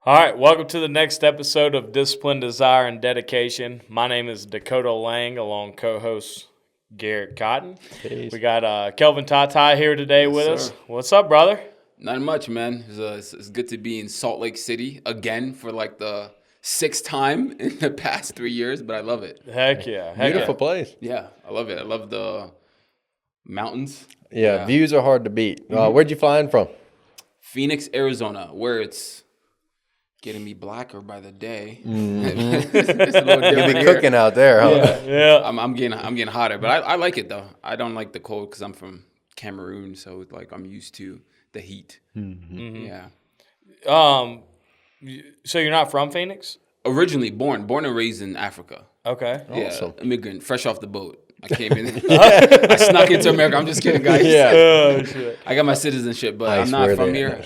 All right, welcome to the next episode of Discipline, Desire, and Dedication. My name is Dakota Lang, along co-host Garrett Cotton. Peace. We got Kelvin Tatar here today with sir. us. What's up, brother? Not much, man. It's good to be in Salt Lake City again for like the sixth time in the past 3 years, but I love it. Heck yeah. Beautiful place. Yeah, I love it. I love the mountains. Yeah, views are hard to beat. Where'd you fly in from? Phoenix, Arizona, where it's getting me blacker by the day. Mm-hmm. It's a little You'll different be here. cooking out there, huh? Yeah. I'm getting hotter, but I like it though. I don't like the cold because I'm from Cameroon, so like I'm used to the heat. Mm-hmm. Yeah. So you're not from Phoenix? Originally born and raised in Africa. Okay. Awesome. Yeah, immigrant, fresh off the boat. I came in. I snuck into America. I'm just kidding, guys. Yeah. Oh, shit. I got my citizenship, but I I'm not swear from they- here.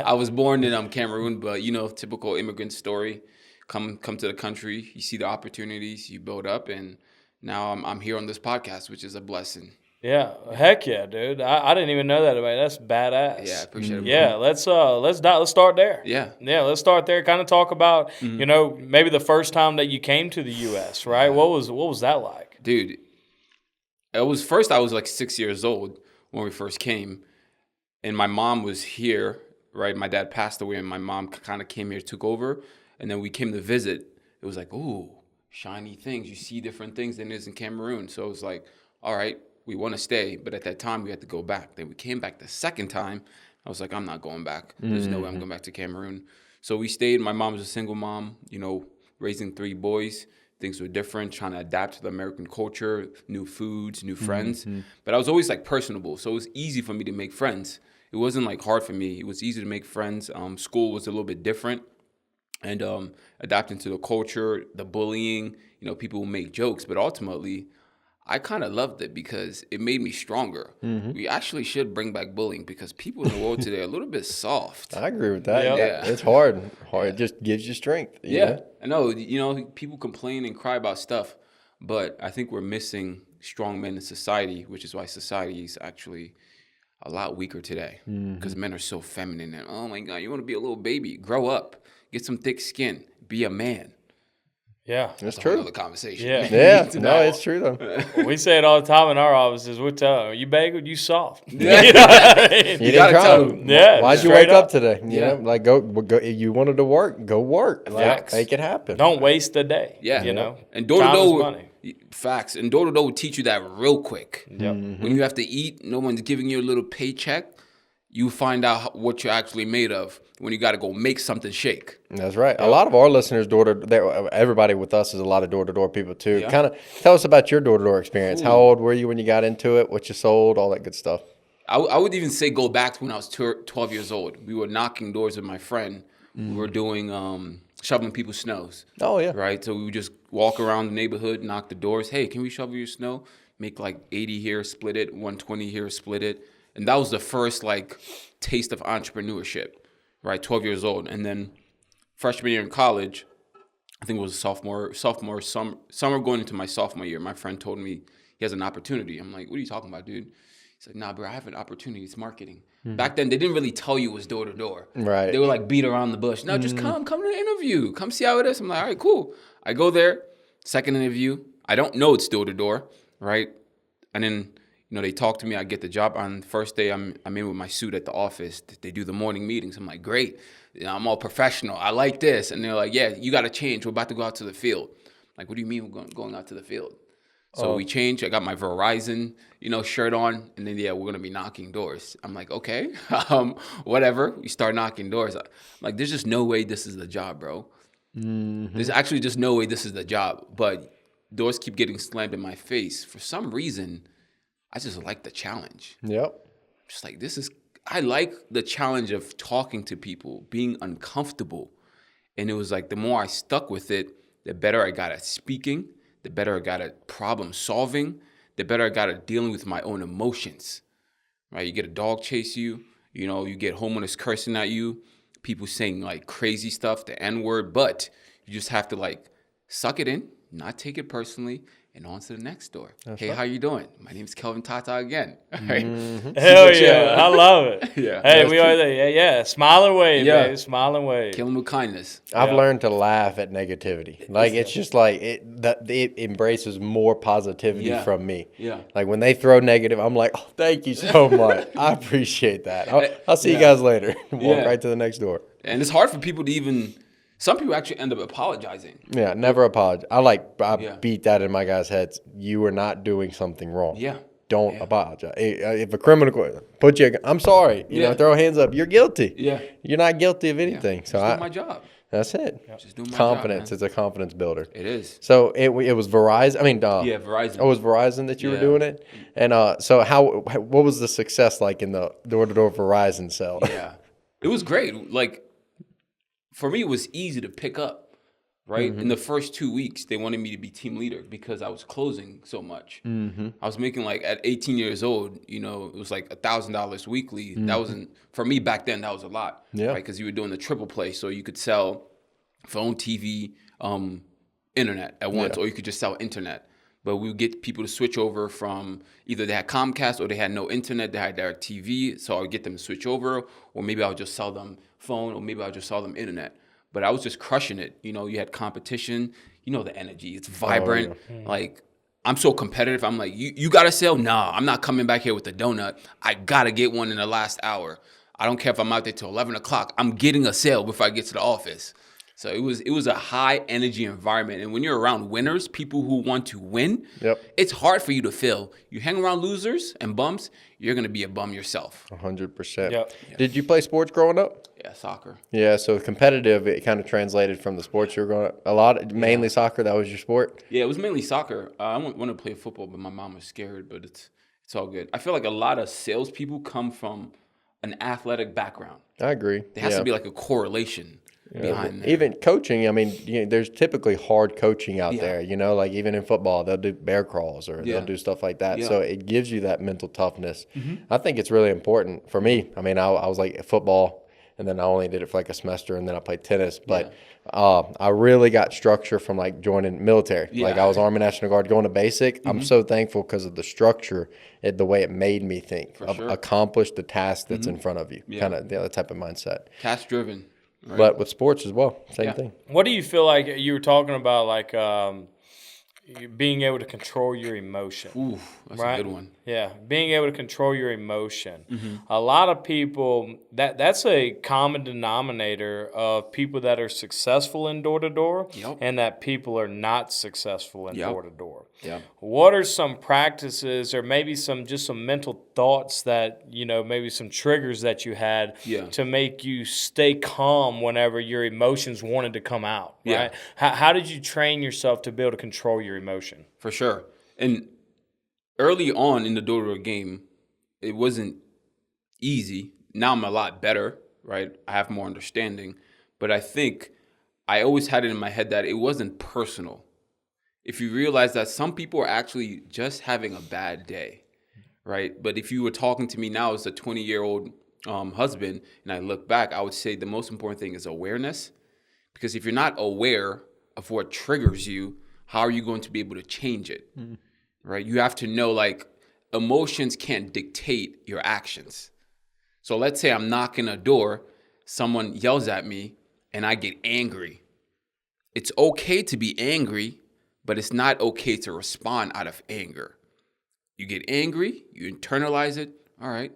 I was born in Cameroon, but typical immigrant story. Come to the country, you see the opportunities, you build up, and now I'm here on this podcast, which is a blessing. Yeah. Heck yeah, dude. I didn't even know that about you. That's badass. Yeah, I appreciate it. Yeah, let's start there. Yeah. Let's start there. Kind of talk about maybe the first time that you came to the U.S. Right? What was that like? Dude, I was like 6 years old when we first came, and my mom was here, right? My dad passed away, and my mom kind of came here, took over, and then we came to visit. It was like, ooh, shiny things. You see different things than it is in Cameroon. So it was like, all right, we want to stay, but at that time we had to go back. Then we came back the second time. I was like, I'm not going back. There's no way I'm going back to Cameroon. So we stayed. My mom was a single mom, raising 3 boys. Things were different, trying to adapt to the American culture, new foods, new friends. But I was always like personable, so it was easy for me to make friends. It wasn't like hard for me. It was easy to make friends. School was a little bit different, and adapting to the culture, the bullying. People will make jokes, but ultimately, I kind of loved it because it made me stronger. We actually should bring back bullying because people in the world today are a little bit soft. I agree with that. Yeah. It's hard. It just gives you strength. you Yeah, know? I know. People complain and cry about stuff, but I think we're missing strong men in society, which is why society is actually a lot weaker today because men are so feminine. And oh my God, you want to be a little baby? Grow up, get some thick skin, be a man. Yeah. That's That's true. another conversation. Yeah. Yeah, no, it's true though. We say it all the time in our offices. We tell them, you bagel, you soft. Yeah. You know what I mean? You didn't gotta try. tell them. Yeah, Why'd you straight wake up today? You Yeah. know, like go. You wanted to work. Go work. Like, Facts. make it happen. Don't waste a day. Yeah. You know? And door to Time is door, money. facts. And door to door will teach you that real quick. Yep. When you have to eat, no one's giving you a little paycheck. You find out what you're actually made of when you got to go make something shake. That's right. A lot of our listeners, everybody with us is a lot of door-to-door people too. Yeah. Kind of tell us about your door-to-door experience. How old were you when you got into it? What you sold? All that good stuff. I would even say go back to when I was 12 years old. We were knocking doors with my friend. We were doing shoveling people's snows. Oh yeah. Right? So we would just walk around the neighborhood, knock the doors. Hey, can we shovel your snow? Make like 80 here, split it. 120 here, split it. And that was the first like taste of entrepreneurship, right? 12 years old. And then freshman year in college, I think it was sophomore summer going into my sophomore year, my friend told me he has an opportunity. I'm like, what are you talking about, dude? He's like, nah, bro, I have an opportunity. It's marketing. Back then, they didn't really tell you it was door to door. Right. They were like beat around the bush. No, just come to the interview. Come see how it is. I'm like, all right, cool. I go there, second interview. I don't know it's door to door, right? And then, they talk to me. I get the job. On the first day, I'm in with my suit at the office. They do the morning meetings. I'm like, great. I'm all professional. I like this. And they're like, yeah, you got to change. We're about to go out to the field. I'm like, what do you mean we're going out to the field? So we changed. I got my Verizon, shirt on. And then, we're going to be knocking doors. I'm like, okay, whatever. We start knocking doors. I'm like, there's just no way this is the job, bro. There's actually just no way this is the job. But doors keep getting slammed in my face. For some reason, I just like the challenge. Yep. Just like I like the challenge of talking to people, being uncomfortable. And it was like the more I stuck with it, the better I got at speaking, the better I got at problem solving, the better I got at dealing with my own emotions. Right? You get a dog chase you, you get homeowners cursing at you, people saying like crazy stuff, the N-word, but you just have to like suck it in. not take it personally, and on to the next door. That's Hey, right. how you doing? My name's Kelvin Tatar again. Right? Hell yeah. I love it. Yeah. Hey, That's we true. are there. Yeah. Smile and wave, Yeah. baby. Smile and wave. Kill them with kindness. I've Yeah. learned to laugh at negativity. Like it's just like it embraces more positivity Yeah. from me. Yeah. Like when they throw negative, I'm like, oh, thank you so much. I appreciate that. I'll see you guys later. Walk Yeah. right to the next door. And it's hard for people to even. Some people actually end up apologizing. Yeah, never apologize. I Yeah. beat that in my guys' heads. You are not doing something wrong. Yeah. Don't Yeah. apologize. If a criminal put you, I'm sorry. You know, Yeah. throw hands up. You're guilty. Yeah. You're not guilty of anything. Just So do my job. that's it. Just do my Confidence job, is a confidence builder. man. It is. So it was Verizon. I mean, Yeah, Verizon. Oh, it was Verizon that you were Yeah. doing it. And so what was the success like in the door-to-door Verizon sell? Yeah. It was great. Like, for me, it was easy to pick up, right? In the first 2 weeks, they wanted me to be team leader because I was closing so much. I was making like, at 18 years old, you know, it was like $1,000 weekly. That wasn't, for me back then, that was a lot. Yeah. Right? Because you were doing the triple play. So you could sell phone, TV, internet at once, Yeah. or you could just sell internet. But we would get people to switch over from either they had Comcast or they had no internet, they had direct TV. So I would get them to switch over, or maybe I would just sell them phone, or maybe I would just sell them internet. But I was just crushing it. You know, you had competition. You know the energy. It's vibrant. Like, I'm so competitive. I'm like, you got a sale? Nah, I'm not coming back here with a donut. I got to get one in the last hour. I don't care if I'm out there till 11 o'clock. I'm getting a sale before I get to the office. So it was a high energy environment. And when you're around winners, people who want to win, Yep. it's hard for you to fail. You hang around losers and bums, you're going to be a bum yourself. 100%. Yep. Did you play sports growing up? Yeah, soccer. Yeah, so competitive, it kind of translated from the sports you were going a lot, mainly soccer, that was your sport? Yeah, it was mainly soccer. I wanted to play football, but my mom was scared, but it's all good. I feel like a lot of salespeople come from an athletic background. I agree. There has to be like a correlation behind that. Even coaching, I mean, there's typically hard coaching out Yeah. there, you know, like even in football, they'll do bear crawls or Yeah. they'll do stuff like that. Yeah. So it gives you that mental toughness. I think it's really important for me. I mean, I was like football, and then I only did it for like a semester, and then I played tennis. But I really got structure from like joining military. Like Yeah. I was Army National Guard going to basic. I'm so thankful because of the structure, the way it made me think, sure. accomplish the task that's in front of you, Yeah. kind of the other type of mindset. Task driven. Right? But with sports as well, same Yeah. thing. What do you feel like you were talking about, like you being able to control your emotion? Ooh, that's Right. a good one. Yeah, being able to control your emotion. Mm-hmm. A lot of people, that's a common denominator of people that are successful in door to door, Yep. and that people are not successful in Yep. door to door. Yeah. What are some practices, or maybe some mental thoughts that, you know, maybe some triggers that you had Yeah. to make you stay calm whenever your emotions wanted to come out? Yeah. Right? How did you train yourself to be able to control your emotion? For sure. And early on in the door-to-door game, it wasn't easy. Now I'm a lot better, right? I have more understanding. But I think I always had it in my head that it wasn't personal. If you realize that some people are actually just having a bad day, right? But if you were talking to me now as a 20-year-old husband, and I look back, I would say the most important thing is awareness. Because if you're not aware of what triggers you, how are you going to be able to change it? Right? You have to know, like, emotions can't dictate your actions. So let's say I'm knocking a door, someone yells at me, and I get angry. It's okay to be angry, but it's not okay to respond out of anger. You get angry, you internalize it, all right,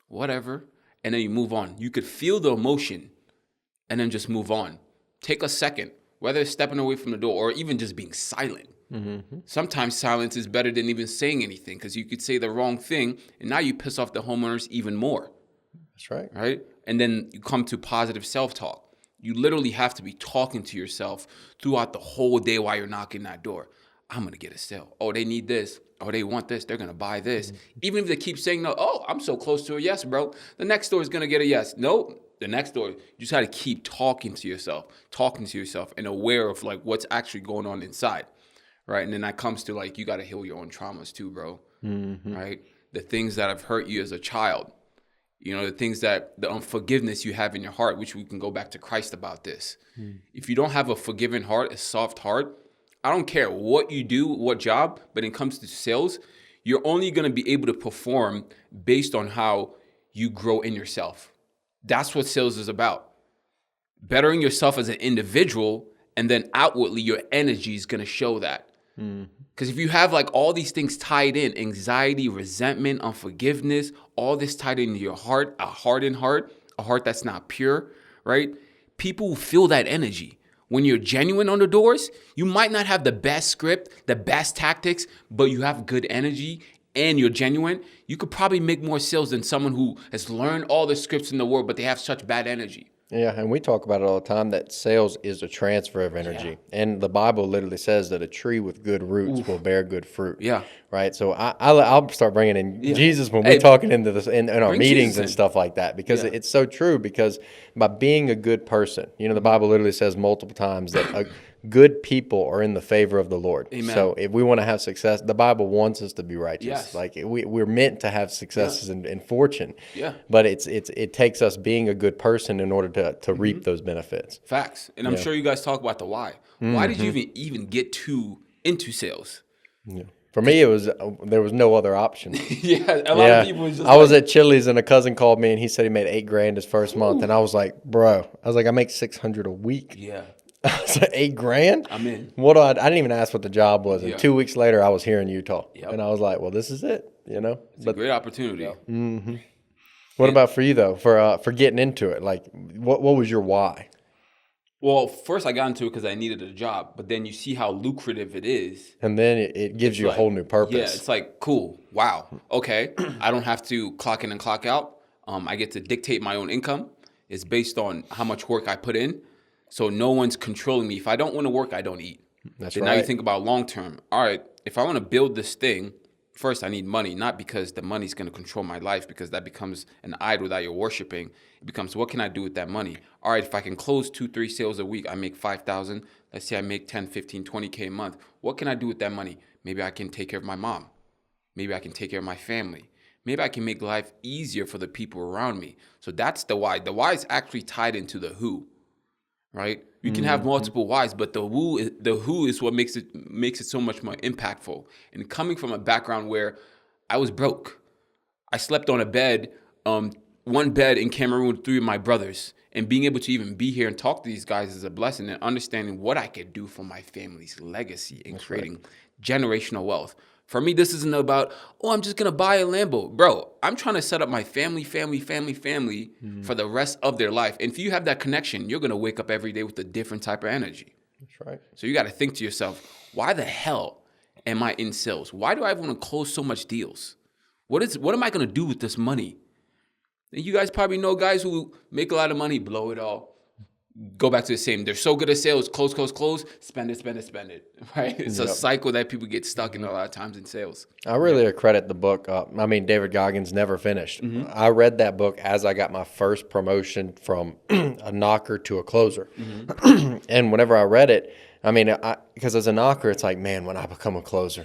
whatever, and then you move on. You could feel the emotion and then just move on. Take a second, whether it's stepping away from the door or even just being silent. Sometimes silence is better than even saying anything, because you could say the wrong thing and now you piss off the homeowners even more, That's right. right? And then you come to positive self-talk. You literally have to be talking to yourself throughout the whole day while you're knocking that door. I'm going to get a sale. Oh, they need this. Oh, they want this. They're going to buy this. Even if they keep saying no, oh, I'm so close to a yes, bro. The next door is going to get a yes. No, the next door. You just got to keep talking to yourself and aware of like what's actually going on inside, right? And then that comes to like, you got to heal your own traumas too, bro, right? The things that have hurt you as a child. You know, the things that, the unforgiveness you have in your heart, which we can go back to Christ about this. If you don't have a forgiving heart, a soft heart, I don't care what you do, what job, but when it comes to sales, you're only going to be able to perform based on how you grow in yourself. That's what sales is about. Bettering yourself as an individual, and then outwardly your energy is going to show that. Because if you have like all these things tied in, anxiety, resentment, unforgiveness, all this tied into your heart, a hardened heart, a heart that's not pure, right? People feel that energy. When you're genuine on the doors, you might not have the best script, the best tactics, but you have good energy and you're genuine. You could probably make more sales than someone who has learned all the scripts in the world, but they have such bad energy. Yeah, and we talk about it all the time that sales is a transfer of energy. Yeah. And the Bible literally says that a tree with good roots will bear good fruit. Yeah. Right? So I'll start bringing in Jesus when we're talking into this in our meetings and stuff like that, because it's so true. Because by being a good person, the Bible literally says multiple times that good people are in the favor of the Lord. Amen. So if we want to have success, the Bible wants us to be righteous. Yes. Like we're meant to have successes and fortune. Yeah. But it takes us being a good person in order to reap those benefits. Facts. And I'm sure you guys talk about the why. Why did you even get into sales? Yeah. For me, there was no other option. A lot of people was just I was at Chili's and a cousin called me and he said he made $8,000 his first month, and I was like, bro, I make $600 a week. Yeah. I was like, $8,000? I'm in. I didn't even ask what the job was. And 2 weeks later, I was here in Utah, and I was like, well, this is it. It's a great opportunity. What about for you though? For getting into it, like what was your why? Well, first I got into it because I needed a job, but then you see how lucrative it is. And then it gives you a whole new purpose. Yeah, it's like, cool, wow, okay. I don't have to clock in and clock out. I get to dictate my own income. It's based on how much work I put in. So no one's controlling me. If I don't want to work, I don't eat. That's right. Now you think about long term. All right, if I want to build this thing, first I need money, not because the money's going to control my life, because that becomes an idol that you're worshiping. It becomes, what can I do with that money? All right, if I can close 2-3 sales a week, I make 5,000. Let's say I make 10, 15, 20K a month. What can I do with that money? Maybe I can take care of my mom. Maybe I can take care of my family. Maybe I can make life easier for the people around me. So that's the why. The why is actually tied into the who, right? You can have multiple whys, but the who is what makes it so much more impactful. And coming from a background where I was broke, I slept on a bed, one bed in Cameroon with 3 of my brothers, and being able to even be here and talk to these guys is a blessing, and understanding what I could do for my family's legacy and creating generational wealth. For me, this isn't about, I'm just going to buy a Lambo. Bro, I'm trying to set up my family for the rest of their life. And if you have that connection, you're going to wake up every day with a different type of energy. That's right. So you got to think to yourself, why the hell am I in sales? Why do I want to close so much deals? What am I going to do with this money? And you guys probably know guys who make a lot of money, blow it all. Go back to the same. They're so good at sales, close, spend it, right? It's a cycle that people get stuck in a lot of times in sales. I really credit the book. David Goggins Never Finished. I read that book as I got my first promotion from a knocker to a closer. And whenever I read it, because as a knocker, it's like, man, when I become a closer,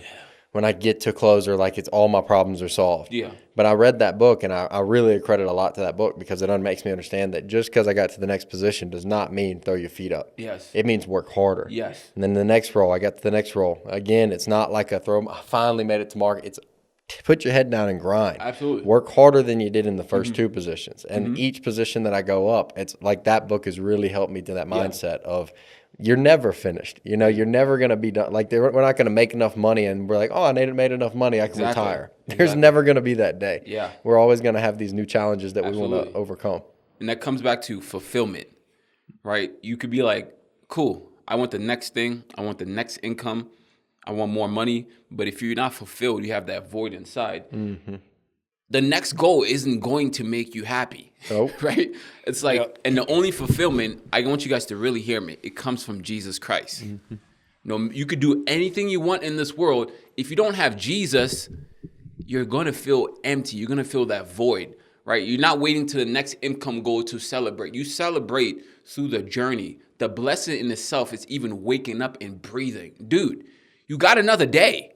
when I get to closer, like it's all my problems are solved. Yeah. But I read that book, and I really credit a lot to that book, because it makes me understand that just because I got to the next position does not mean throw your feet up. Yes. It means work harder. Yes. And then the next role, I got to the next role. Again, it's not like I finally made it to market. It's put your head down and grind. Absolutely. Work harder than you did in the first 2 positions. And each position that I go up, it's like that book has really helped me to that mindset of, you're never finished. You're never going to be done. Like, we're not going to make enough money and we're like, I made enough money, I can retire. There's never going to be that day. Yeah. We're always going to have these new challenges that we want to overcome. And that comes back to fulfillment, right? You could be like, cool, I want the next thing. I want the next income. I want more money. But if you're not fulfilled, you have that void inside. The next goal isn't going to make you happy, right? It's like, and the only fulfillment, I want you guys to really hear me, it comes from Jesus Christ. You could do anything you want in this world. If you don't have Jesus, you're going to feel empty. You're going to feel that void, right? You're not waiting to the next income goal to celebrate. You celebrate through the journey. The blessing in itself is even waking up and breathing. Dude, you got another day.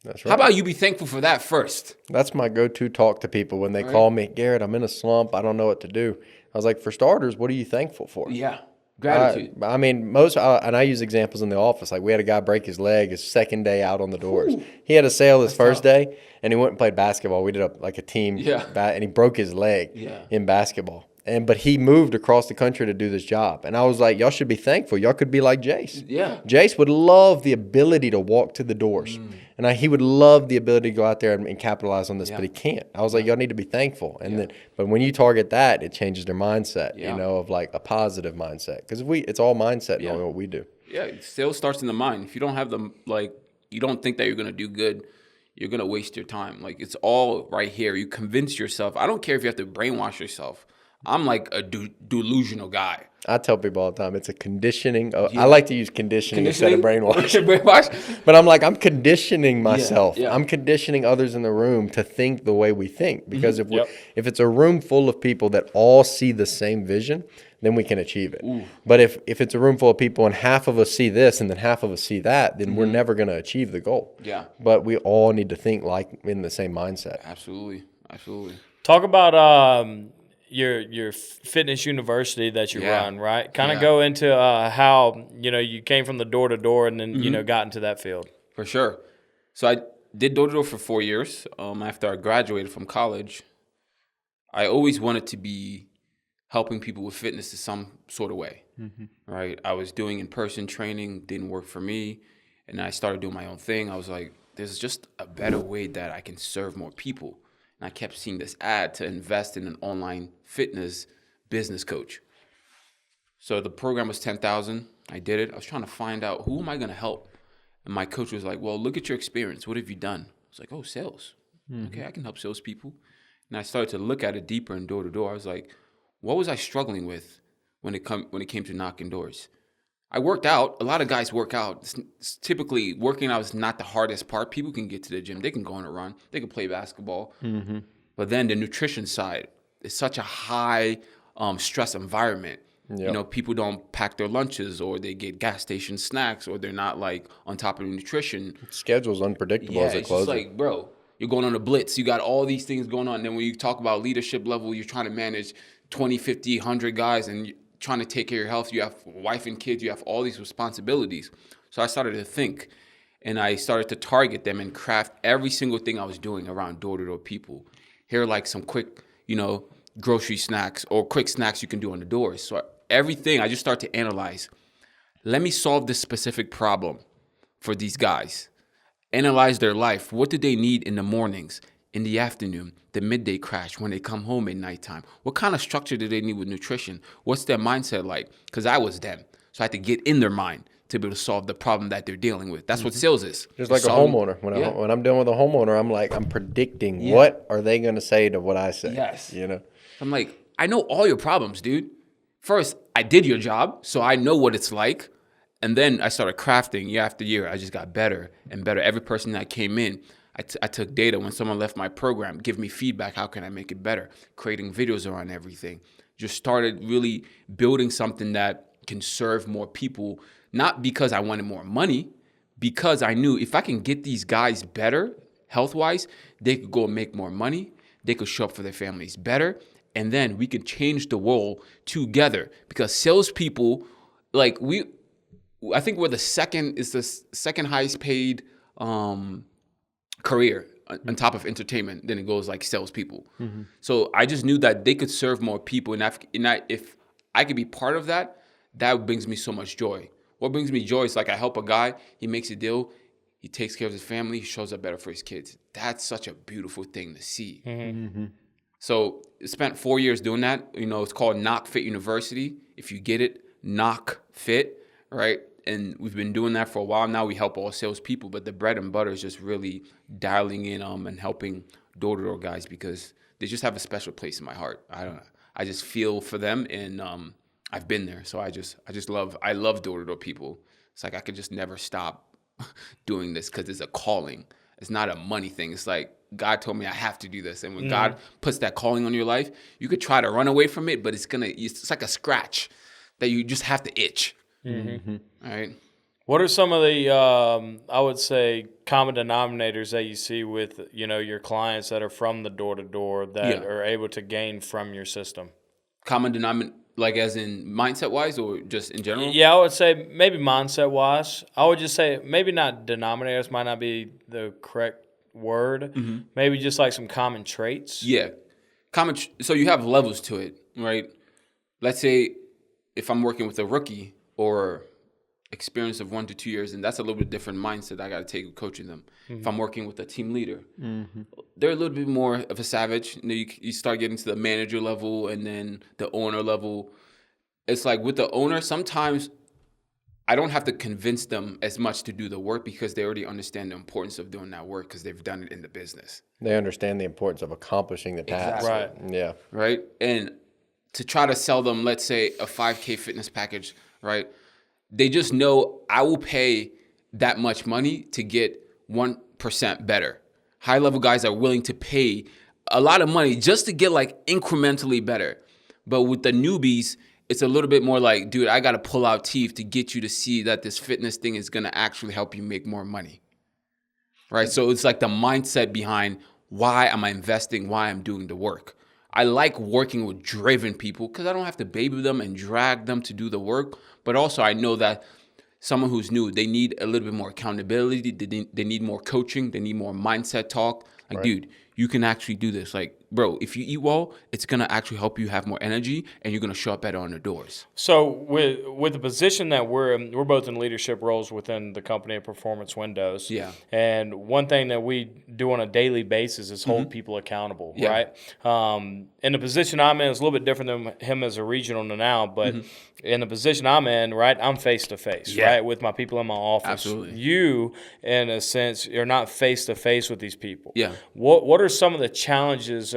That's right. How about you be thankful for that first? That's my go-to talk to people when they call me, Garrett, I'm in a slump. I don't know what to do. I was like, for starters, what are you thankful for? Yeah. Gratitude. I mean, and I use examples in the office. Like we had a guy break his leg his second day out on the doors. He had a sale his first day, and he went and played basketball. We did a team, and he broke his leg in basketball. But he moved across the country to do this job. And I was like, y'all should be thankful. Y'all could be like Jace. Yeah. Jace would love the ability to walk to the doors. And he would love the ability to go out there and capitalize on this, but he can't. I was like, y'all need to be thankful. And but when you target that, it changes their mindset, of like a positive mindset. Because it's all mindset in what we do. Yeah, sales starts in the mind. If you don't have you don't think that you're going to do good, you're going to waste your time. Like, it's all right here. You convince yourself. I don't care if you have to brainwash yourself. I'm like a delusional guy. I tell people all the time, it's a conditioning. I like to use conditioning instead of brainwash. But I'm like, I'm conditioning myself. I'm conditioning others in the room to think the way we think. Because if it's a room full of people that all see the same vision, then we can achieve it. Ooh. But if it's a room full of people and half of us see this and then half of us see that, then we're never going to achieve the goal. Yeah. But we all need to think like in the same mindset. Absolutely. Talk about your fitness university that you run, right? Kind of go into how, you came from the door to door and then, got into that field. For sure. So I did door to door for 4 years. After I graduated from college, I always wanted to be helping people with fitness in some sort of way, right? I was doing in-person training, didn't work for me. And I started doing my own thing. I was like, there's just a better way that I can serve more people. And I kept seeing this ad to invest in an online fitness business coach. So the program was $10,000. I did it. I was trying to find out, who am I going to help? And my coach was like, well, look at your experience. What have you done? I was like, oh, sales. Okay, I can help salespeople. And I started to look at it deeper and door to door. I was like, what was I struggling with when it came to knocking doors? I worked out. A lot of guys work out. It's typically, working out is not the hardest part. People can get to the gym. They can go on a run. They can play basketball. But then the nutrition side is such a high stress environment. Yep. People don't pack their lunches, or they get gas station snacks, or they're not like on top of the nutrition. Schedule's unpredictable as it closes. It's just like, bro, you're going on a blitz. You got all these things going on. And then when you talk about leadership level, you're trying to manage 20, 50, 100 guys, and you're trying to take care of your health. You have a wife and kids. You have all these responsibilities. So I started to think, and I started to target them and craft every single thing I was doing around door-to-door people. Here are like some quick, grocery snacks or quick snacks you can do on the doors. So everything, I just started to analyze. Let me solve this specific problem for these guys. Analyze their life. What do they need in the mornings, in the afternoon, the midday crash, when they come home at nighttime? What kind of structure do they need with nutrition? What's their mindset like? Because I was them. So I had to get in their mind to be able to solve the problem that they're dealing with. That's what sales is. Just like a homeowner. When I'm dealing with a homeowner, I'm predicting what are they going to say to what I say. Yes. I'm like, I know all your problems, dude. First, I did your job, so I know what it's like. And then I started crafting year after year. I just got better and better. Every person that came in, I took data. When someone left my program, give me feedback. How can I make it better? Creating videos around everything. Just started really building something that can serve more people. Not because I wanted more money, because I knew if I can get these guys better health-wise, they could go and make more money. They could show up for their families better. And then we could change the world together. Because salespeople, I think we're the second highest paid career on top of entertainment. Then it goes like salespeople. So I just knew that they could serve more people. And if I could be part of that, that brings me so much joy. What brings me joy is like I help a guy, he makes a deal, he takes care of his family, he shows up better for his kids. That's such a beautiful thing to see. So I spent 4 years doing that. It's called Knock Fit University. If you get it, Knock Fit, right? And we've been doing that for a while now. We help all salespeople, but the bread and butter is just really dialing in and helping door-to-door guys, because they just have a special place in my heart. I just feel for them, and I've been there. So I love door-to-door people. It's like I could just never stop doing this because it's a calling. It's not a money thing. It's like God told me I have to do this. And when God puts that calling on your life, you could try to run away from it, but it's like a scratch that you just have to itch. All right. What are some of the, I would say, common denominators that you see with, your clients that are from the door-to-door that are able to gain from your system? Common denominator, Like as in mindset wise or just in general? Yeah, I would say maybe mindset wise. I would just say maybe not denominators might not be the correct word. Maybe just like some common traits. Yeah. So you have levels to it, right? Let's say if I'm working with a rookie or experience of 1 to 2 years, and that's a little bit different mindset I got to take with coaching them. If I'm working with a team leader, they're a little bit more of a savage. You start getting to the manager level and then the owner level. It's like with the owner, sometimes I don't have to convince them as much to do the work because they already understand the importance of doing that work because they've done it in the business. They understand the importance of accomplishing the task. Exactly. Right. Yeah. Right? And to try to sell them, let's say, a 5K fitness package, right? They just know I will pay that much money to get 1% better. High-level guys are willing to pay a lot of money just to get like incrementally better. But with the newbies, it's a little bit more like, dude, I got to pull out teeth to get you to see that this fitness thing is going to actually help you make more money. Right? So it's like the mindset behind why am I investing, why I'm doing the work. I like working with driven people because I don't have to baby them and drag them to do the work. But also I know that someone who's new, they need a little bit more accountability. They need more coaching. They need more mindset talk. Like, right. Dude, you can actually do this. Like, bro, if you eat well, it's going to actually help you have more energy and you're going to show up better on the doors. So with the position that we're both in leadership roles within the company of Performance Windows. Yeah. And one thing that we do on a daily basis is hold people accountable, right? In the position I'm in, it's a little bit different than him as a regional now, but in the position I'm in, right, I'm face-to-face, right, with my people in my office. Absolutely. You, in a sense, you're not face-to-face with these people. Yeah. What are some of the challenges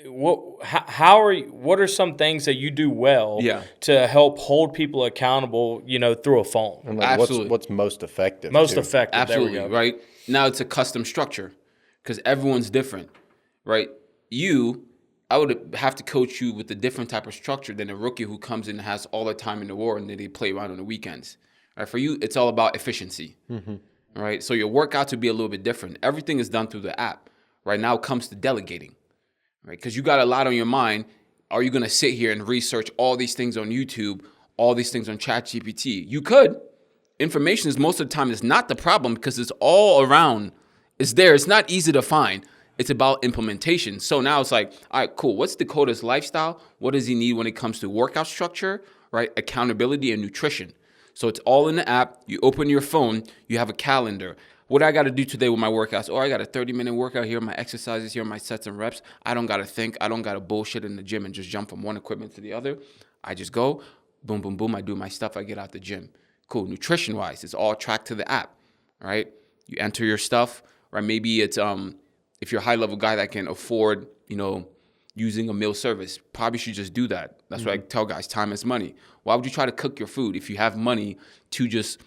what are some things that you do well to help hold people accountable, through a phone? And like Absolutely. What's most effective? Effective. Absolutely. There we go. Right. Now it's a custom structure because everyone's different, right? I would have to coach you with a different type of structure than a rookie who comes in and has all the time in the world and then they play around on the weekends. Right? For you, it's all about efficiency. Right? So your workouts would be a little bit different. Everything is done through the app. Right now it comes to delegating. Right? Because you got a lot on your mind. Are you going to sit here and research all these things on YouTube, all these things on ChatGPT? You could. Information is most of the time is not the problem because it's all around. It's there. It's not easy to find. It's about implementation. So now it's like, all right, cool. What's Dakota's lifestyle? What does he need when it comes to workout structure, right? Accountability and nutrition. So it's all in the app. You open your phone. You have a calendar. What I got to do today with my workouts? Oh, I got a 30-minute workout. Here are my exercises. Here are my sets and reps. I don't got to think. I don't got to bullshit in the gym and just jump from one equipment to the other. I just go, boom, boom, boom. I do my stuff. I get out the gym. Cool. Nutrition-wise, it's all tracked to the app, right? You enter your stuff, right? Maybe it's if you're a high-level guy that can afford, using a meal service, probably should just do that. That's what I tell guys, time is money. Why would you try to cook your food if you have money to just,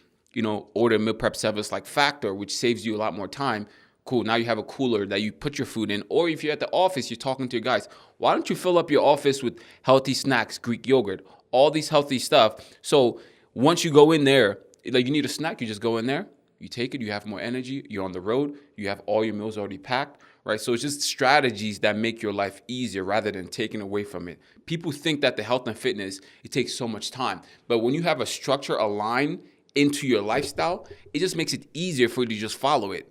order a meal prep service like Factor, which saves you a lot more time? Cool, now you have a cooler that you put your food in. Or if you're at the office, you're talking to your guys, why don't you fill up your office with healthy snacks, Greek yogurt, all these healthy stuff. So once you go in there, like you need a snack, you just go in there, you take it, you have more energy, you're on the road, you have all your meals already packed. Right, so it's just strategies that make your life easier rather than taking away from it. People think that the health and fitness, it takes so much time. But when you have a structure aligned into your lifestyle, it just makes it easier for you to just follow it.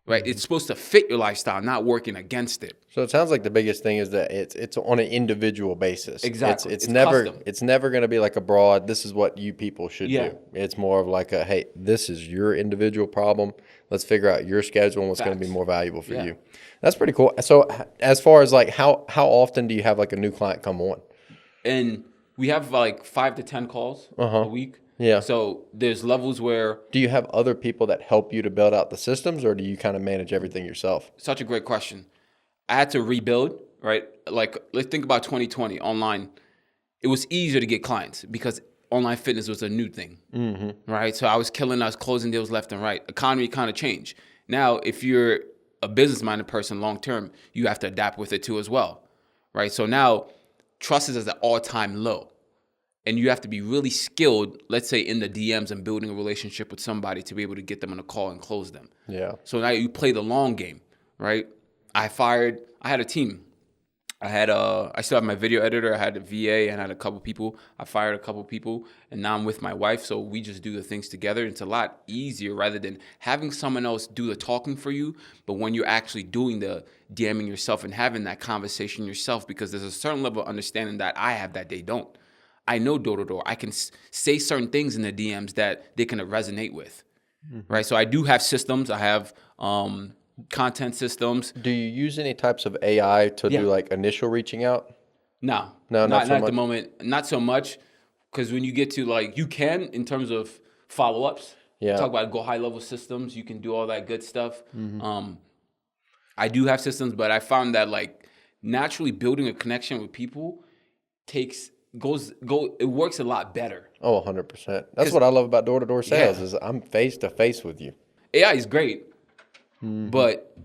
Right? It's supposed to fit your lifestyle, not working against it. So it sounds like the biggest thing is that it's on an individual basis. Exactly. It's never custom. going to be like a broad, this is what you people should do. It's more of like a, hey, this is your individual problem. Let's figure out your schedule and what's going to be more valuable for you. That's pretty cool. So as far as like how often do you have like a new client come on? And we have like 5 to 10 calls a week. Yeah. So there's levels where... Do you have other people that help you to build out the systems, or do you kind of manage everything yourself? Such a great question. I had to rebuild, right? Like, let's think about 2020 online. It was easier to get clients because online fitness was a new thing, right? So I was closing deals left and right. Economy kind of changed. Now, if you're a business-minded person long-term, you have to adapt with it too as well, right? So now trust is at an all-time low. And you have to be really skilled, let's say, in the DMs and building a relationship with somebody to be able to get them on a call and close them. Yeah. So now you play the long game, right? I had a team. I still have my video editor. I had a VA and I had a couple people. I fired a couple people, and now I'm with my wife. So we just do the things together. It's a lot easier rather than having someone else do the talking for you. But when you're actually doing the DMing yourself and having that conversation yourself, because there's a certain level of understanding that I have that they don't. I know door to door. I can say certain things in the DMs that they can resonate with, right? So I do have systems. I have content systems. Do you use any types of AI to do like initial reaching out? No, not not so at much? the moment. Not so much, because when you get to like, you can in terms of follow-ups. Yeah. Talk about go high-level systems. You can do all that good stuff. I do have systems, but I found that like naturally building a connection with people it works a lot better. Oh, 100%. That's what I love about door-to-door sales is I'm face-to-face with you. AI is great, but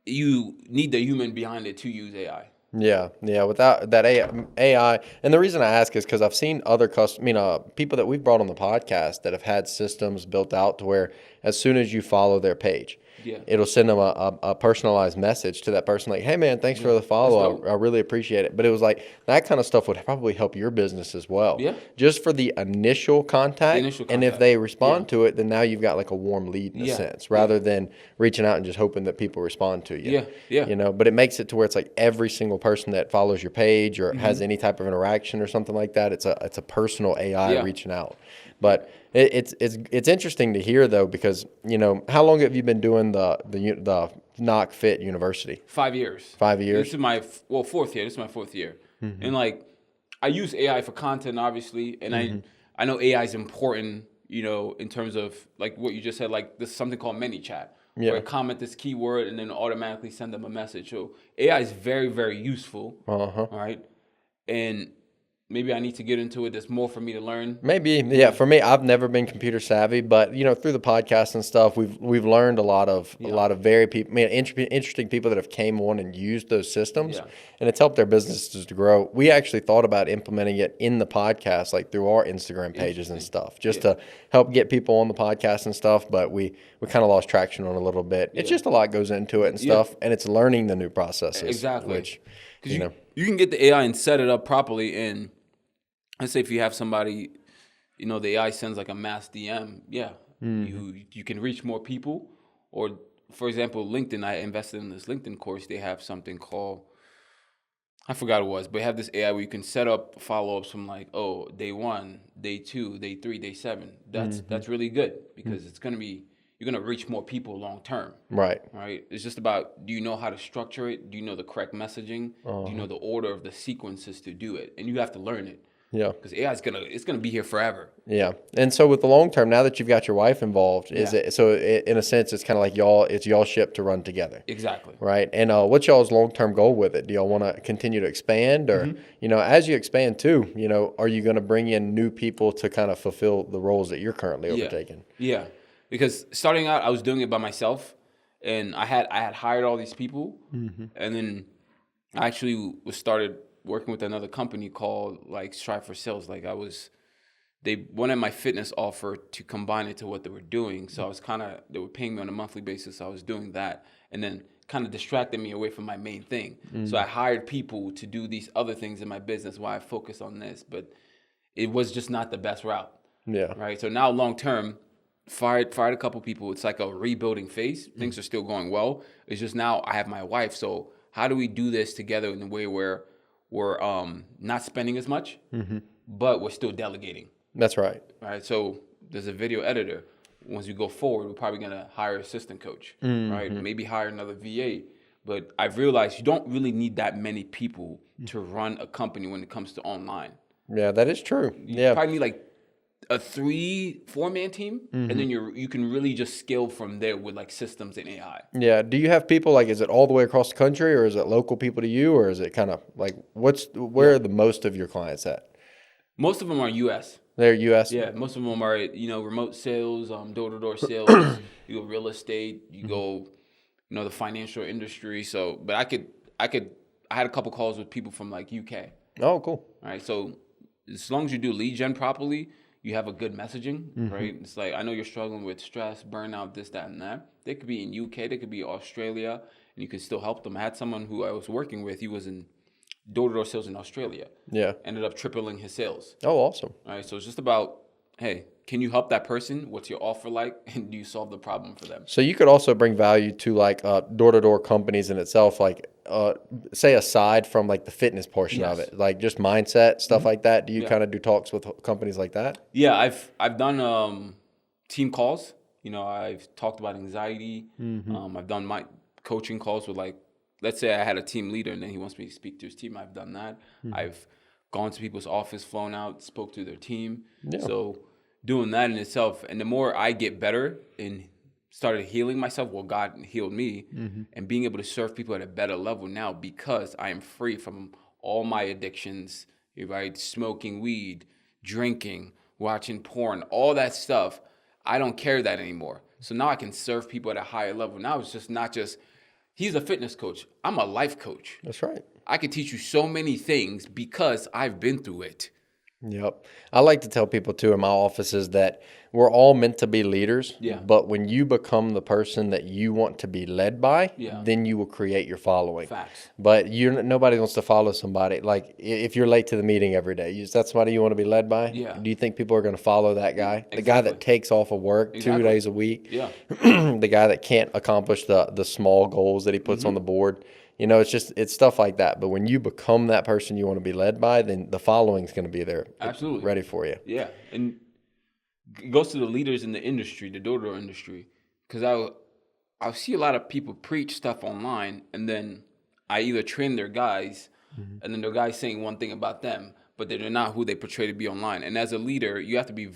you need the human behind it to use AI. Yeah. Without that AI, and the reason I ask is because I've seen other people that we've brought on the podcast that have had systems built out to where as soon as you follow their page, it'll send them a personalized message to that person like, hey, man, thanks for the follow. I really appreciate it. But it was like that kind of stuff would probably help your business as well. Yeah. Just for the initial contact. And if they respond to it, then now you've got like a warm lead in a sense rather than reaching out and just hoping that people respond to you. Yeah. But it makes it to where it's like every single person that follows your page or has any type of interaction or something like that, it's a personal AI reaching out. But it's interesting to hear though, because how long have you been doing the Knock Fit University? 5 years. 5 years. This is my fourth year. This is my fourth year, and like I use AI for content, obviously, and I know AI is important. In terms of like what you just said, like there's something called ManyChat. Where I comment this keyword and then automatically send them a message. So AI is very, very useful. All right, and maybe I need to get into it. There's more for me to learn. Maybe, yeah. For me, I've never been computer savvy, but through the podcast and stuff, we've learned a lot of very interesting people that have came on and used those systems, and it's helped their businesses to grow. We actually thought about implementing it in the podcast, like through our Instagram pages and stuff, just to help get people on the podcast and stuff. But we kind of lost traction on it a little bit. It's just a lot goes into it and stuff, and it's learning the new processes. Exactly. Which you can get the AI and set it up properly and. Let's say if you have somebody, the AI sends like a mass DM. Yeah, you can reach more people. Or, for example, LinkedIn. I invested in this LinkedIn course. They have something called, I forgot what it was, but they have this AI where you can set up follow-ups from like, day 1, day 2, day 3, day 7. That's really good because you're gonna reach more people long term. Right. It's just about, do you know how to structure it? Do you know the correct messaging? Do you know the order of the sequences to do it? And you have to learn it. Yeah, because AI is gonna be here forever. Yeah, and so with the long term, now that you've got your wife involved, in a sense it's kind of like y'all ship to run together. Exactly. Right, and what's y'all's long term goal with it? Do y'all want to continue to expand, or as you expand too, are you going to bring in new people to kind of fulfill the roles that you're currently overtaking? Yeah, because starting out, I was doing it by myself, and I had hired all these people, and then I actually started working with another company called like Strive for Sales. Like they wanted my fitness offer to combine it to what they were doing. So I was they were paying me on a monthly basis. So I was doing that and then kind of distracted me away from my main thing. So I hired people to do these other things in my business while I focused on this, but it was just not the best route. Yeah. Right. So now long term, fired a couple people. It's like a rebuilding phase. Things are still going well. It's just now I have my wife. So how do we do this together in a way where we're not spending as much, but we're still delegating. That's right. Right. So there's a video editor. Once you go forward, we're probably going to hire an assistant coach, right? Maybe hire another VA. But I've realized you don't really need that many people to run a company when it comes to online. Yeah, that is true. You probably need like a 3-4 man team, and then you can really just scale from there with like systems and AI. Yeah. Do you have people like, is it all the way across the country, or is it local people to you, or is it kind of like where are the most of your clients at? Most of them are U.S. They're U.S. Yeah, most of them are remote sales, door-to-door sales. You go real estate. You go the financial industry. So, but I had a couple calls with people from like UK. Oh, cool. All right. So as long as you do lead gen properly, you have a good messaging, right? It's like, I know you're struggling with stress, burnout, this, that, and that. They could be in UK, they could be Australia, and you can still help them. I had someone who I was working with, he was in door-to-door sales in Australia. Yeah. Ended up tripling his sales. Oh, awesome. All right, so it's just about, hey, can you help that person? What's your offer like? And do you solve the problem for them? So you could also bring value to like door-to-door companies in itself, like say aside from like the fitness portion of it, like just mindset, stuff like that. Do you kind of do talks with companies like that? Yeah, I've done team calls. You know, I've talked about anxiety. I've done my coaching calls with, like, let's say I had a team leader and then he wants me to speak to his team. I've done that. I've gone to people's office, flown out, spoke to their team. Yeah. So doing that in itself, and the more I get better and started healing myself, well, God healed me, and being able to serve people at a better level now because I am free from all my addictions, right? Smoking weed, drinking, watching porn, all that stuff. I don't carry that anymore. So now I can serve people at a higher level. Now it's just not just, he's a fitness coach. I'm a life coach. That's right. I can teach you so many things because I've been through it. Yep. I like to tell people too in my offices that we're all meant to be leaders. Yeah. But when you become the person that you want to be led by, then you will create your following. Facts. But nobody wants to follow somebody. Like if you're late to the meeting every day, is that somebody you want to be led by? Yeah. Do you think people are going to follow that guy? The guy Exactly. that takes off of work 2 days a week? Yeah. The guy that can't accomplish the small goals that he puts on the board? You know, it's stuff like that. But when you become that person you want to be led by, then the following's going to be there. Absolutely. Ready for you. Yeah. And it goes to the leaders in the industry, the door-to-door industry. Because I'll see a lot of people preach stuff online, and then I either train their guys, and then their guys saying one thing about them, but they're not who they portray to be online. And as a leader, you have to be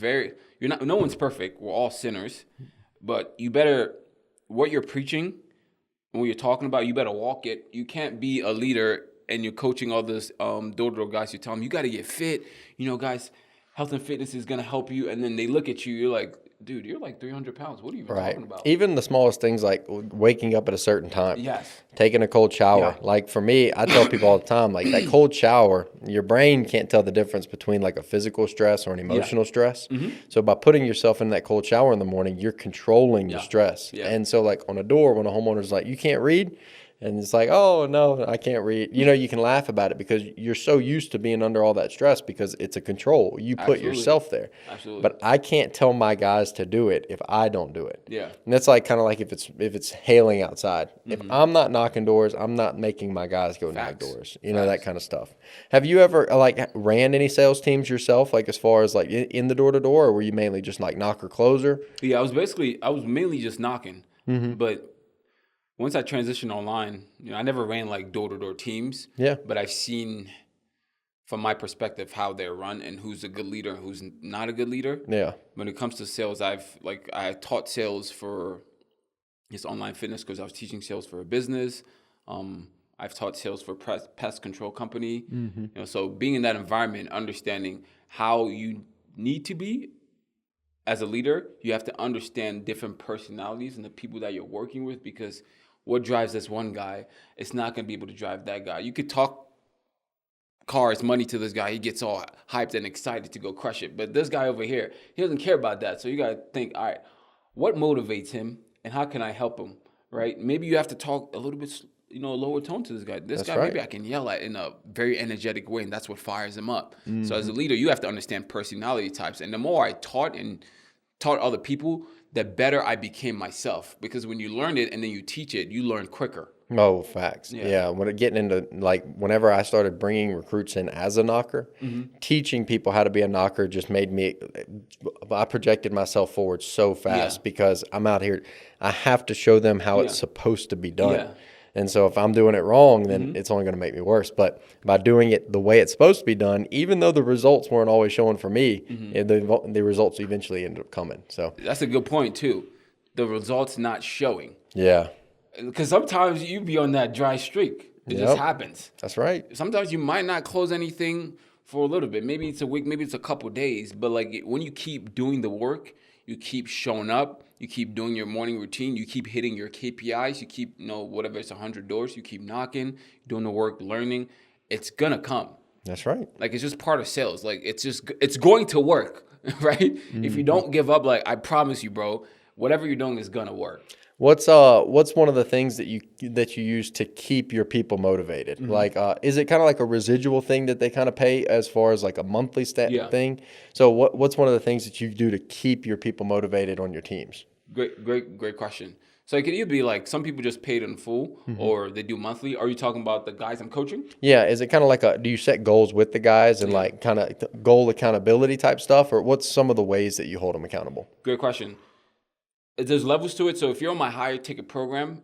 no one's perfect. We're all sinners. But you better, what you're preaching, when you're talking about, you better walk it. You can't be a leader and you're coaching all this door-to-door guys. You tell them, you got to get fit. You know, guys, health and fitness is going to help you. And then they look at you, you're like, dude, you're like 300 pounds. What are you even talking about? Even the smallest things like waking up at a certain time. Yes. Taking a cold shower. Yeah. Like for me, I tell people all the time, like that cold shower, your brain can't tell the difference between like a physical stress or an emotional stress. So by putting yourself in that cold shower in the morning, you're controlling your stress. Yeah. And so like on a door, when a homeowner's like, you can't read, and it's like, oh, no, I can't read. You know, you can laugh about it because you're so used to being under all that stress because it's a control. You put yourself there. Absolutely. But I can't tell my guys to do it if I don't do it. Yeah. And that's like kind of like if it's hailing outside. If I'm not knocking doors, I'm not making my guys go knock doors. You know, that kind of stuff. Have you ever like ran any sales teams yourself, like as far as like in the door-to-door, or were you mainly just like knocker closer? Yeah, I was mainly just knocking. But once I transitioned online, you know, I never ran like door-to-door teams. Yeah. But I've seen from my perspective how they're run and who's a good leader and who's not a good leader. Yeah. When it comes to sales, I taught sales for this online fitness because I was teaching sales for a business. I've taught sales for pest control company. You know, so being in that environment, understanding how you need to be as a leader, you have to understand different personalities and the people that you're working with, because what drives this one guy, it's not going to be able to drive that guy. You could talk cars, money to this guy. He gets all hyped and excited to go crush it. But this guy over here, he doesn't care about that. So you got to think, all right, what motivates him and how can I help him, right? Maybe you have to talk a little bit, you know, lower tone to this guy. This guy, maybe I can yell at in a very energetic way, and that's what fires him up. So as a leader, you have to understand personality types. And the more I taught other people, the better I became myself. Because when you learn it and then you teach it, you learn quicker. Oh, facts. Yeah. When getting into like whenever I started bringing recruits in as a knocker, teaching people how to be a knocker just made me. I projected myself forward so fast because I'm out here. I have to show them how it's supposed to be done. Yeah. And so if I'm doing it wrong, then it's only going to make me worse. But by doing it the way it's supposed to be done, even though the results weren't always showing for me, the results eventually ended up coming. So that's a good point too. The results not showing. Yeah. Because sometimes you be on that dry streak. It just happens. That's right. Sometimes you might not close anything for a little bit. Maybe it's a week, maybe it's a couple days. But like when you keep doing the work, you keep showing up, you keep doing your morning routine, you keep hitting your KPIs, you keep, you know, whatever, it's 100 doors, you keep knocking, doing the work, learning, it's gonna come. That's right. Like, it's just part of sales. Like, it's going to work, right? If you don't give up, like, I promise you, bro, whatever you're doing is gonna work. What's one of the things that you use to keep your people motivated? Mm-hmm. Like, is it kind of like a residual thing that they kind of pay as far as like a monthly thing? So what's one of the things that you do to keep your people motivated on your teams? Great question. So it could either be like some people just paid in full, or they do monthly. Are you talking about the guys I'm coaching? Yeah, is it kind of like do you set goals with the guys and like kind of goal accountability type stuff, or what's some of the ways that you hold them accountable? Great question. There's levels to it. So if you're on my higher ticket program,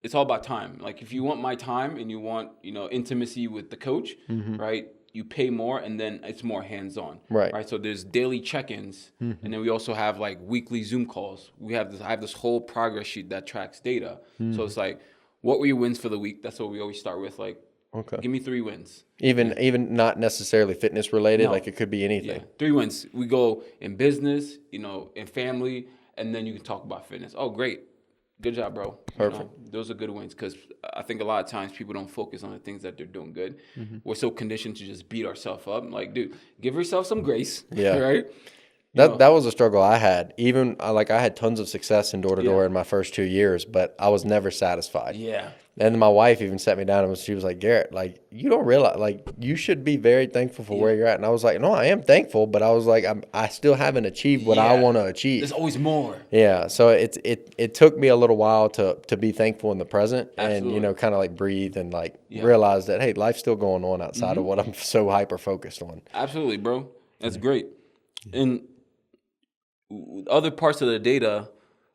it's all about time. Like if you want my time and you want, intimacy with the coach, right? You pay more and then it's more hands-on. Right. So there's daily check-ins, and then we also have like weekly Zoom calls. I have this whole progress sheet that tracks data. So it's like, what were your wins for the week? That's what we always start with. Like, give me 3 wins. Even not necessarily fitness related, No. like it could be anything. Yeah, 3 wins. We go in business, in family, and then you can talk about fitness. Oh, great. Good job, bro. Perfect. Those are good wins, because I think a lot of times people don't focus on the things that they're doing good. We're so conditioned to just beat ourselves up. Like, dude, give yourself some grace. Yeah. Right? That was a struggle I had. Even I had tons of success in door-to-door in my first 2 years, but I was never satisfied. Yeah. And my wife even sat me down and she was like, Garrett, like, you don't realize, like, you should be very thankful for where you're at. And I was like, no, I am thankful, but I was like, I still haven't achieved what I want to achieve. There's always more. Yeah. So it took me a little while to be thankful in the present. Absolutely. And, kind of like breathe and like realize that, hey, life's still going on outside of what I'm so hyper focused on. Absolutely, bro. That's great. And other parts of the data,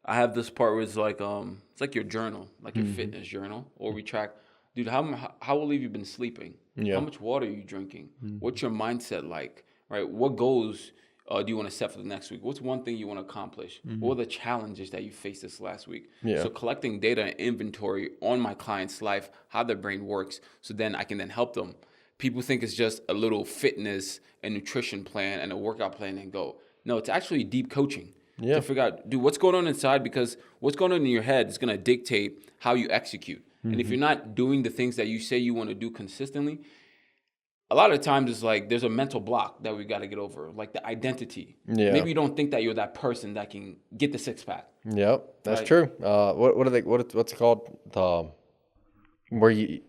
I have this part where it's like your journal, like your fitness journal, or we track, dude, how well have you been sleeping? How much water are you drinking? What's your mindset like? Right? What goals do you want to set for the next week? What's one thing you want to accomplish? What are the challenges that you faced this last week? Yeah. So collecting data and inventory on my client's life, how their brain works, so then I can then help them. People think it's just a little fitness and nutrition plan and a workout plan and go. No, it's actually deep coaching. To figure out, dude, what's going on inside, because what's going on in your head is going to dictate how you execute. And if you're not doing the things that you say you want to do consistently, a lot of times it's like there's a mental block that we got to get over, like the identity. Yeah. Maybe you don't think that you're that person that can get the 6-pack. Yep, that's true. What's it called? Where you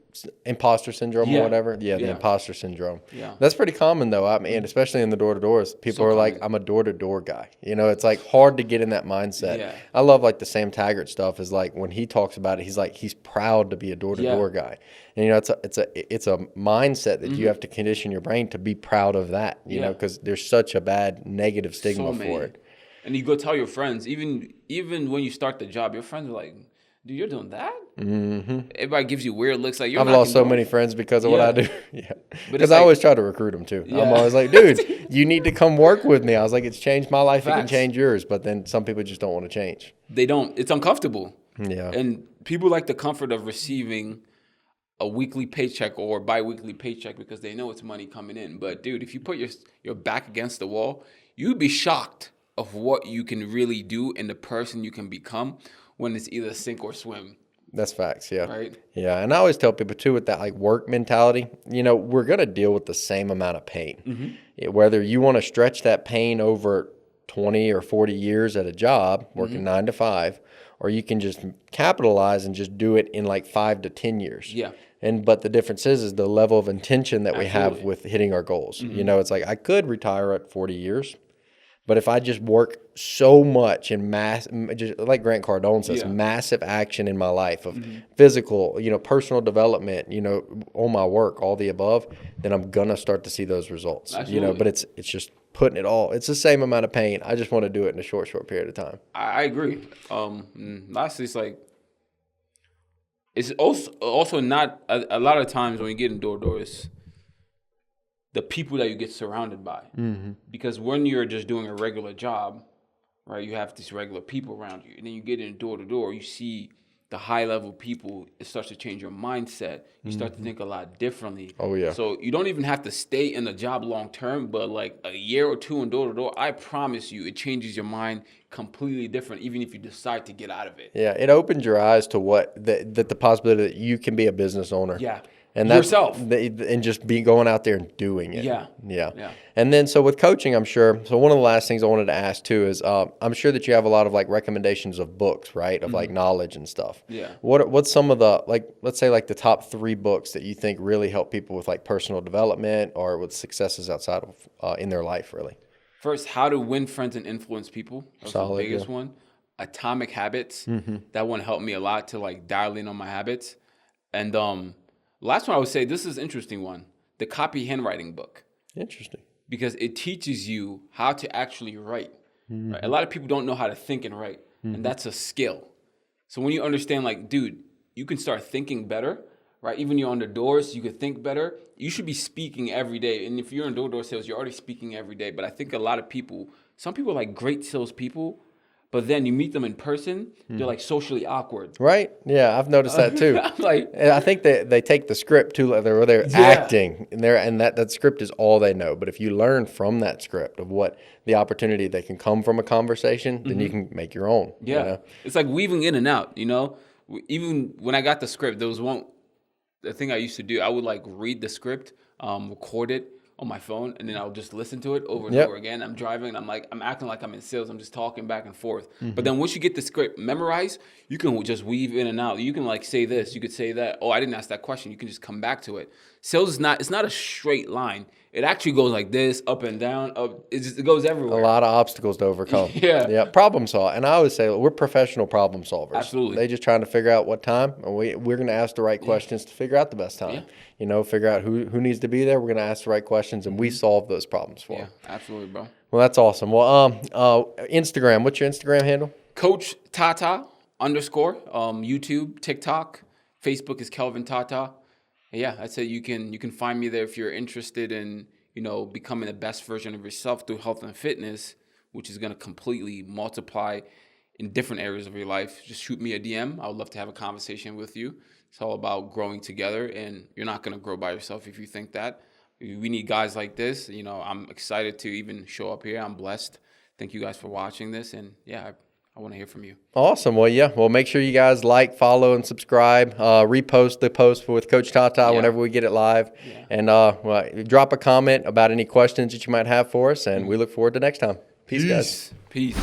imposter syndrome or whatever? Yeah, the imposter syndrome. Yeah. That's pretty common though. I mean, especially in the door-to-doors. People are like, I'm a door-to-door guy. It's like hard to get in that mindset. Yeah. I love like the Sam Taggart stuff is like when he talks about it, he's like, he's proud to be a door-to-door guy. And it's a mindset that you have to condition your brain to be proud of that, you know, because there's such a bad negative stigma for it. And you go tell your friends, even when you start the job, your friends are like, dude, you're doing that? Everybody gives you weird looks. Like, I've lost so many friends because of what I do. Because I always try to recruit them too. I'm always like, dude, you need to come work with me. I was like, it's changed my life. Facts. It can change yours. But then some people just don't want to change. They don't. It's uncomfortable. Yeah. And people like the comfort of receiving a weekly paycheck or bi-weekly paycheck because they know it's money coming in. But dude, if you put your back against the wall, you'd be shocked of what you can really do and the person you can become when it's either sink or swim. That's facts, yeah. Right? Yeah, and I always tell people, too, with that like work mentality, we're going to deal with the same amount of pain. Whether you want to stretch that pain over 20 or 40 years at a job, working 9 to 5, or you can just capitalize and just do it in like 5 to 10 years. Yeah. But the difference is the level of intention that we have with hitting our goals. It's like I could retire at 40 years. But if I just work so much in just like Grant Cardone says, massive action in my life of physical, personal development, on my work, all the above, then I'm gonna start to see those results. Absolutely. But it's just putting it all. It's the same amount of pain. I just want to do it in a short period of time. I agree. Lastly, it's like it's also not a lot of times when you get in door-to-doors, the people that you get surrounded by. Because when you're just doing a regular job, right, you have these regular people around you. And then you get in door to door, you see the high level people, it starts to change your mindset. You start to think a lot differently. Oh, yeah. So you don't even have to stay in the job long term, but like a year or two in door to door, I promise you, it changes your mind completely different, even if you decide to get out of it. Yeah, it opens your eyes to the possibility that you can be a business owner. Yeah. And that's yourself. And just be going out there and doing it. Yeah. Yeah. And then, so with coaching, I'm sure, so one of the last things I wanted to ask too is, I'm sure that you have a lot of like recommendations of books, right? Of like knowledge and stuff. Yeah. What's some of the, like, let's say like the top 3 books that you think really help people with like personal development or with successes outside of, in their life, really? First, How to Win Friends and Influence People. That's Solid, the biggest one. Atomic Habits. That one helped me a lot to like dial in on my habits. And last one I would say, this is an interesting one. The Copy Handwriting book. Interesting. Because it teaches you how to actually write. Right? A lot of people don't know how to think and write. And that's a skill. So when you understand, like, dude, you can start thinking better, right? Even you're on the doors, you could think better. You should be speaking every day. And if you're in door-to-door sales, you're already speaking every day. But I think a lot of people, some people are like great salespeople, but then you meet them in person, they're like socially awkward. Right? Yeah, I've noticed that too. I'm like, And I think they take the script too, they're acting, and that script is all they know. But if you learn from that script of what the opportunity that can come from a conversation, then you can make your own. yeah. You know? It's like weaving in and out, you know? Even when I got the script, there was the thing I used to do, I would like read the script, record it on my phone, and then I'll just listen to it over and over again. I'm driving, and I'm acting like I'm in sales. I'm just talking back and forth. But then once you get the script memorized, you can just weave in and out. You can like say this, you could say that. Oh, I didn't ask that question. You can just come back to it. Sales is it's not a straight line. It actually goes like this, up and down, up. It goes everywhere. A lot of obstacles to overcome. Yeah. Problem solve. And I always say we're professional problem solvers. Absolutely. They just trying to figure out what time, and we're going to ask the right questions to figure out the best time. You know, figure out who needs to be there. We're going to ask the right questions, and we solve those problems for them. Yeah, absolutely, bro. Well, that's awesome. Well, Instagram. What's your Instagram handle? Coach Tatar _ YouTube, TikTok, Facebook is Kelvin Tatar. Yeah, I'd say you can find me there if you're interested in, you know, becoming the best version of yourself through health and fitness, which is going to completely multiply in different areas of your life. Just shoot me a DM. I would love to have a conversation with you. It's all about growing together, and you're not going to grow by yourself if you think that. We need guys like this. You know, I'm excited to even show up here. I'm blessed. Thank you guys for watching this, and yeah, I want to hear from you. Awesome. Well, yeah. Well, make sure you guys like, follow, and subscribe. Repost the post with Coach Tata whenever we get it live. And drop a comment about any questions that you might have for us. And we look forward to next time. Peace, guys. Peace.